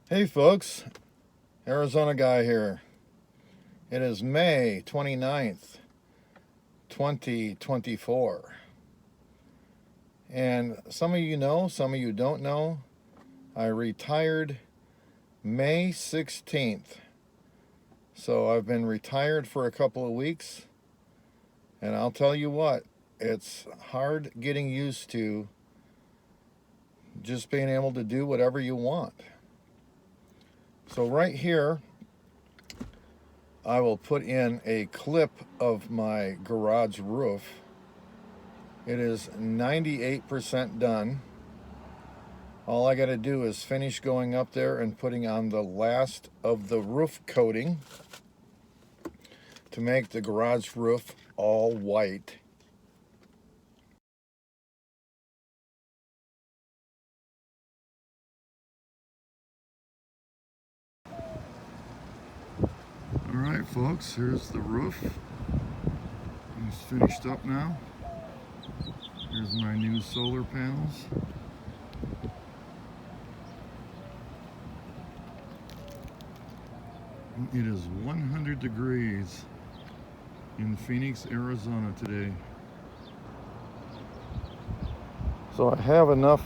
Hey folks, Arizona Guy here. It is May 29th, 2024. And some of you know, some of you don't know, I retired May 16th. So I've been retired for a couple of weeks. And I'll tell you what, it's hard getting used to just being able to do whatever you want. So right here, I will put in a clip of my garage roof. It is 98% done. All I got to do is finish going up there and putting on the last of the roof coating to make the garage roof all white. All right, folks, here's the roof. It's finished up now. Here's my new solar panels. It is 100 degrees in Phoenix, Arizona today. So I have enough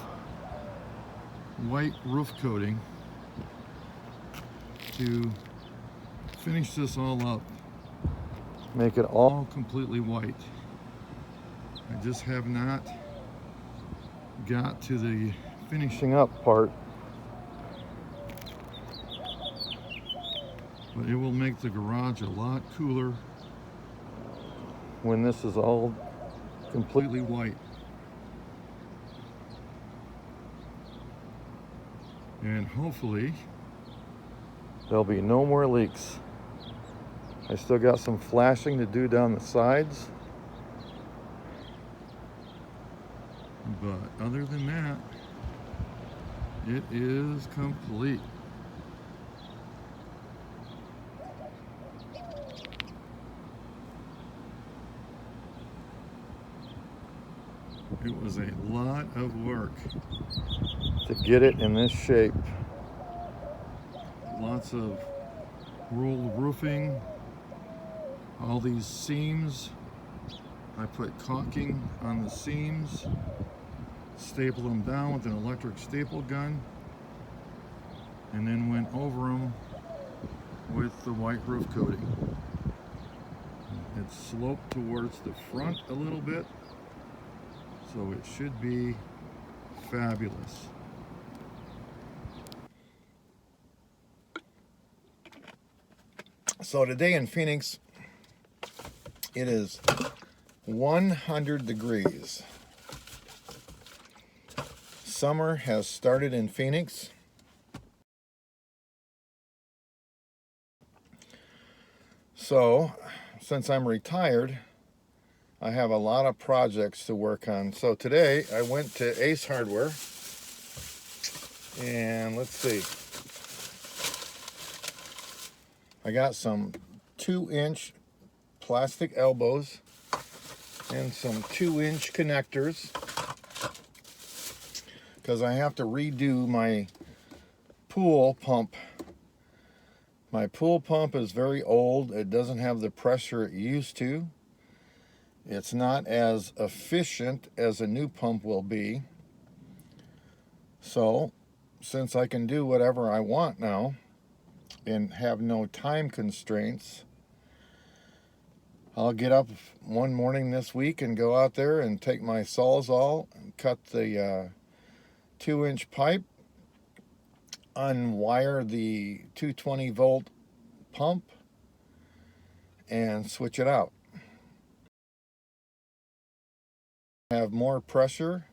white roof coating to finish this all up, make it all completely white. I just have not got to the finishing up part, but it will make the garage a lot cooler when this is all completely white. And hopefully there'll be no more leaks. I still got some flashing to do down the sides, but other than that, it is complete. It was a lot of work to get it in this shape. Lots of rolled roofing, all these seams. I put caulking on the seams, stapled them down with an electric staple gun, and then went over them with the white roof coating. It's sloped towards the front a little bit, so it should be fabulous. So today in Phoenix, it is 100 degrees. Summer has started in Phoenix. So, since I'm retired, I have a lot of projects to work on. So today I went to Ace Hardware, and let's see. I got some 2-inch plastic elbows and some 2-inch connectors because I have to redo my pool pump. My pool pump is very old. It doesn't have the pressure it used to. It's not as efficient as a new pump will be. So, since I can do whatever I want now and have no time constraints, I'll get up one morning this week and go out there and take my Sawzall and cut the 2-inch pipe, unwire the 220 volt pump, and switch it out. Have more pressure,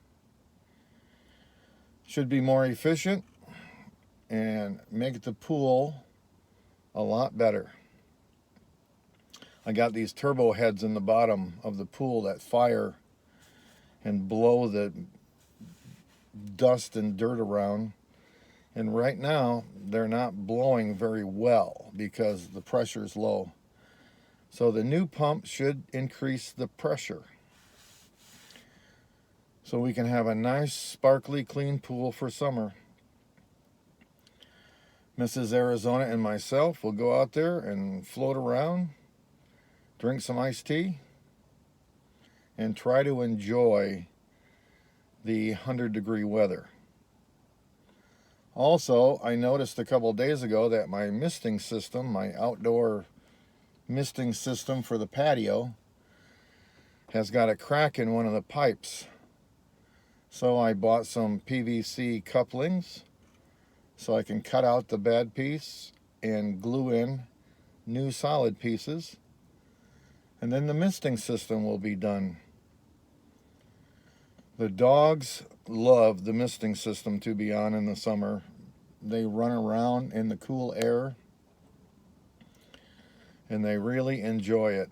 should be more efficient, and make the pool a lot better. I got these turbo heads in the bottom of the pool that fire and blow the dust and dirt around. And right now, they're not blowing very well because the pressure is low. So the new pump should increase the pressure, so we can have a nice, sparkly, clean pool for summer. Mrs. Arizona and myself will go out there and float around, drink some iced tea, and try to enjoy the 100-degree weather. Also, I noticed a couple of days ago that my misting system, my outdoor misting system for the patio, has got a crack in one of the pipes. So I bought some PVC couplings so I can cut out the bad piece and glue in new solid pieces. And then the misting system will be done. The dogs love the misting system to be on in the summer. They run around in the cool air and they really enjoy it.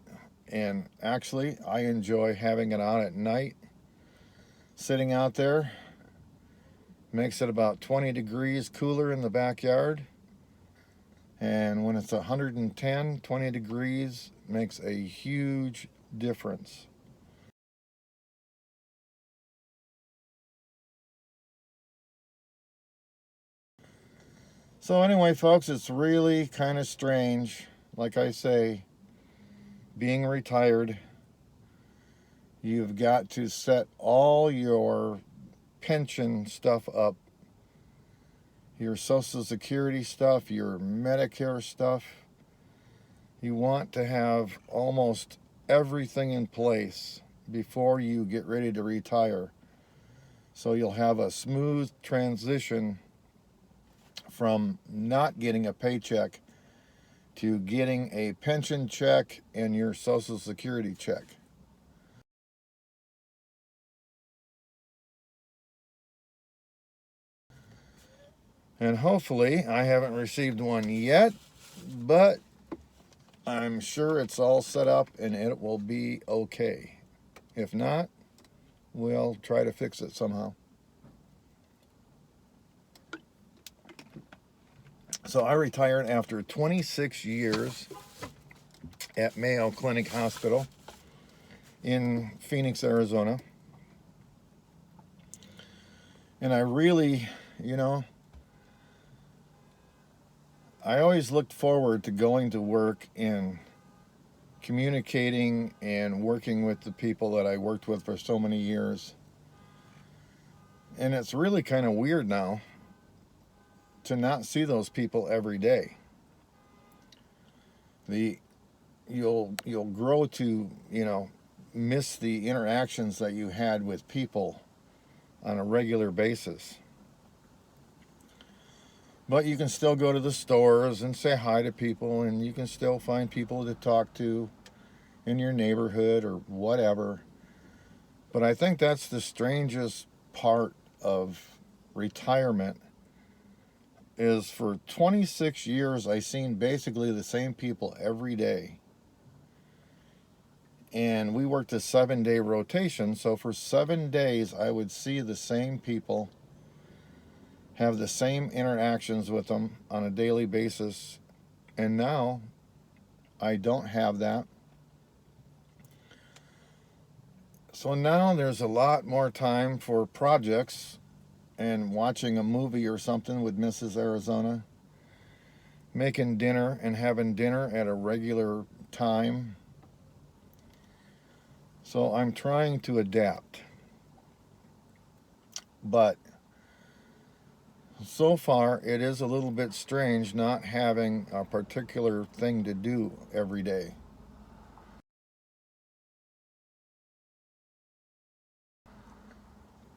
And actually, I enjoy having it on at night. Sitting out there makes it about 20 degrees cooler in the backyard. And when it's 110, 20 degrees makes a huge difference. So anyway, folks, it's really kind of strange. Like I say, being retired, you've got to set all your pension stuff up, your Social Security stuff, your Medicare stuff. You want to have almost everything in place before you get ready to retire. So you'll have a smooth transition from not getting a paycheck to getting a pension check and your Social Security check. And hopefully, I haven't received one yet, but I'm sure it's all set up and it will be okay. If not, we'll try to fix it somehow. So I retired after 26 years at Mayo Clinic Hospital in Phoenix, Arizona. And I really, I always looked forward to going to work and communicating and working with the people that I worked with for so many years. And it's really kind of weird now to not see those people every day. You'll grow to, miss the interactions that you had with people on a regular basis. But you can still go to the stores and say hi to people, and you can still find people to talk to in your neighborhood or whatever. But I think that's the strangest part of retirement is for 26 years I've seen basically the same people every day. And we worked a 7-day rotation, so for 7 days I would see the same people, have the same interactions with them on a daily basis. And now I don't have that. So now there's a lot more time for projects and watching a movie or something with Mrs. Arizona, making dinner and having dinner at a regular time. So I'm trying to adapt. But so far it is a little bit strange not having a particular thing to do every day.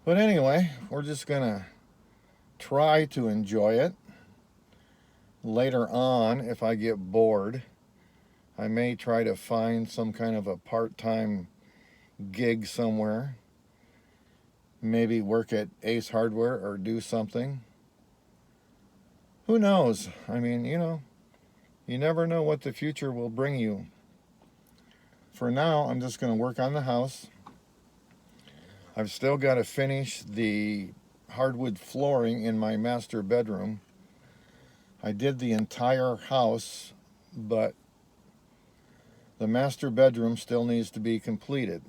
But anyway, we're just gonna try to enjoy it. Later on, if I get bored, I may try to find some kind of a part-time gig somewhere. Maybe work at Ace Hardware or do something. Who knows? I mean, you never know what the future will bring you. For now, I'm just going to work on the house. I've still got to finish the hardwood flooring in my master bedroom. I did the entire house, but the master bedroom still needs to be completed.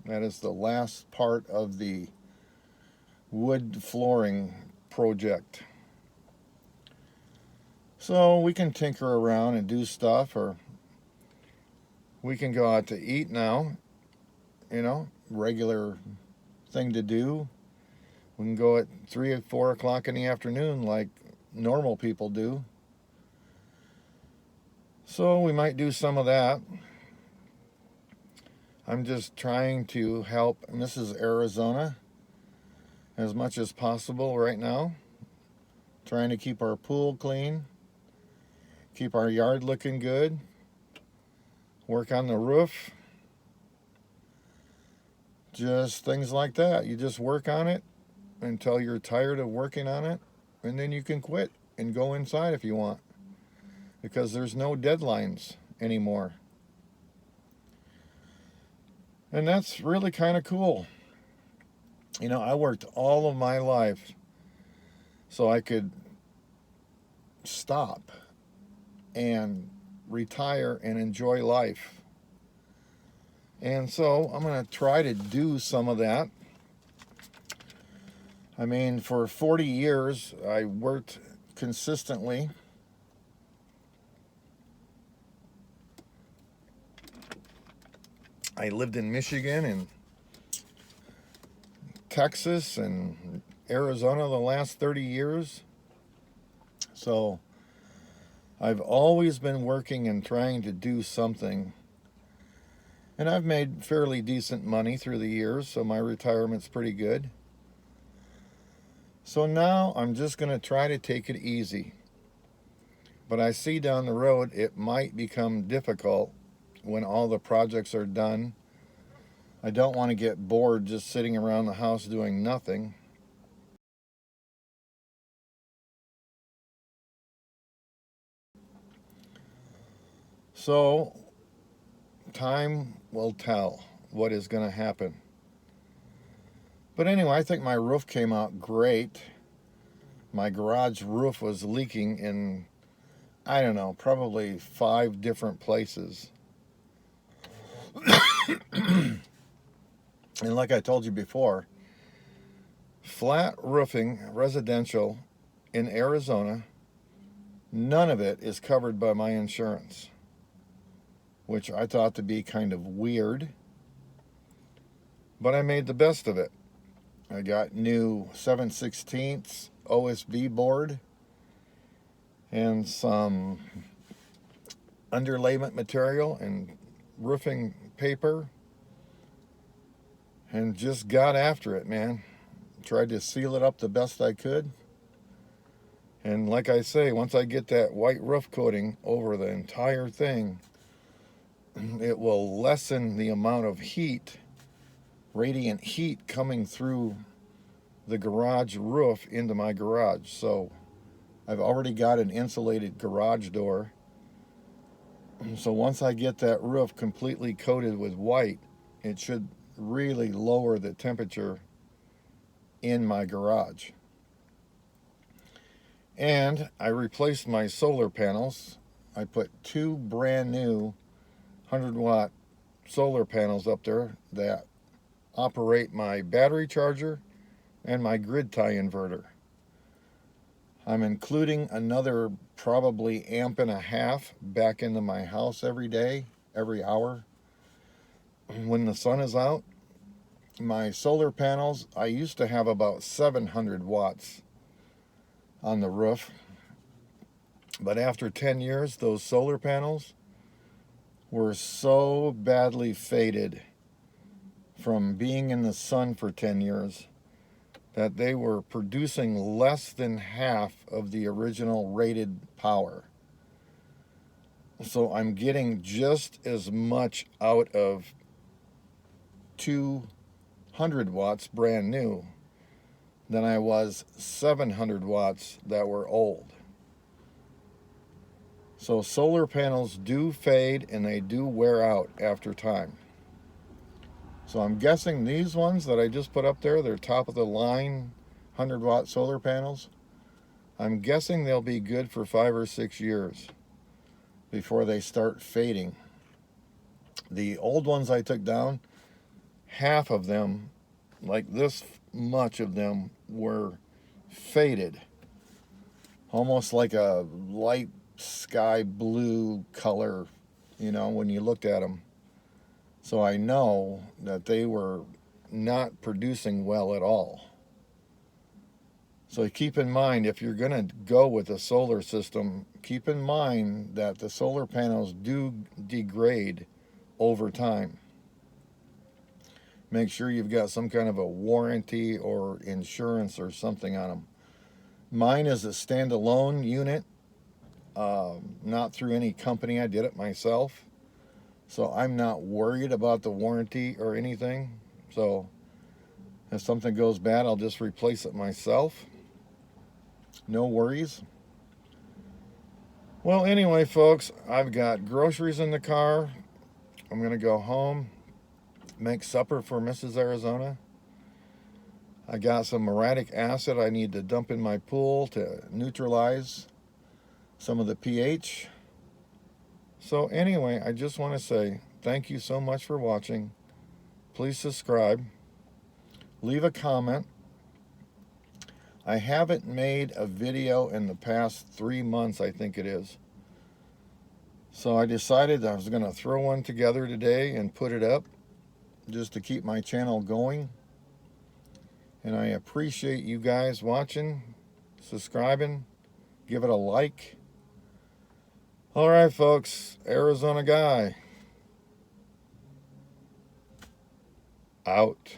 That is the last part of the wood flooring project. So we can tinker around and do stuff, or we can go out to eat now, regular thing to do. We can go at 3 or 4 o'clock in the afternoon like normal people do. So we might do some of that. I'm just trying to help Mrs. Arizona as much as possible right now. Trying to keep our pool clean, keep our yard looking good, work on the roof, just things like that. You just work on it until you're tired of working on it, and then you can quit and go inside if you want, because there's no deadlines anymore. And that's really kind of cool. I worked all of my life so I could stop and retire and enjoy life. And so I'm going to try to do some of that. I mean, for 40 years, I worked consistently. I lived in Michigan and Texas and Arizona the last 30 years. So I've always been working and trying to do something. And I've made fairly decent money through the years, so my retirement's pretty good. So now I'm just going to try to take it easy. But I see down the road it might become difficult when all the projects are done. I don't want to get bored just sitting around the house doing nothing. So time will tell what is going to happen. But anyway, I think my roof came out great. My garage roof was leaking in, I don't know, probably 5 different places. And like I told you before, flat roofing, residential in Arizona, none of it is covered by my insurance, which I thought to be kind of weird. But I made the best of it. I got new 7/16 OSB board and some underlayment material and roofing paper, and just got after it, man. Tried to seal it up the best I could. And like I say, once I get that white roof coating over the entire thing, it will lessen the amount of heat, radiant heat, coming through the garage roof into my garage. So I've already got an insulated garage door. So once I get that roof completely coated with white, it should really lower the temperature in my garage. And I replaced my solar panels. I put 2 brand new 100-watt solar panels up there that operate my battery charger and my grid tie inverter. I'm including another probably 1.5 amps back into my house every day, every hour when the sun is out. My solar panels, I used to have about 700 watts on the roof, but after 10 years, those solar panels were so badly faded from being in the sun for 10 years that they were producing less than half of the original rated power. So I'm getting just as much out of 200 watts brand new than I was 700 watts that were old. So solar panels do fade and they do wear out after time. So I'm guessing these ones that I just put up there, they're top of the line 100-watt solar panels. I'm guessing they'll be good for 5 or 6 years before they start fading. The old ones I took down, half of them, like this much of them, were faded. almost like a light sky blue color, you know, when you looked at them. So I know that they were not producing well at all. So keep in mind, if you're going to go with a solar system, keep in mind that the solar panels do degrade over time. Make sure you've got some kind of a warranty or insurance or something on them. Mine is a standalone unit, not through any company. I did it myself. So I'm not worried about the warranty or anything. So if something goes bad, I'll just replace it myself. No worries. Well, anyway, folks, I've got groceries in the car. I'm going to go home, make supper for Mrs. Arizona. I got some muriatic acid I need to dump in my pool to neutralize some of the pH. So anyway, I just want to say thank you so much for watching. Please subscribe. Leave a comment. I haven't made a video in the past 3 months, I think it is. So I decided I was going to throw one together today and put it up just to keep my channel going. And I appreciate you guys watching, subscribing, give it a like. All right, folks, Arizona Guy out.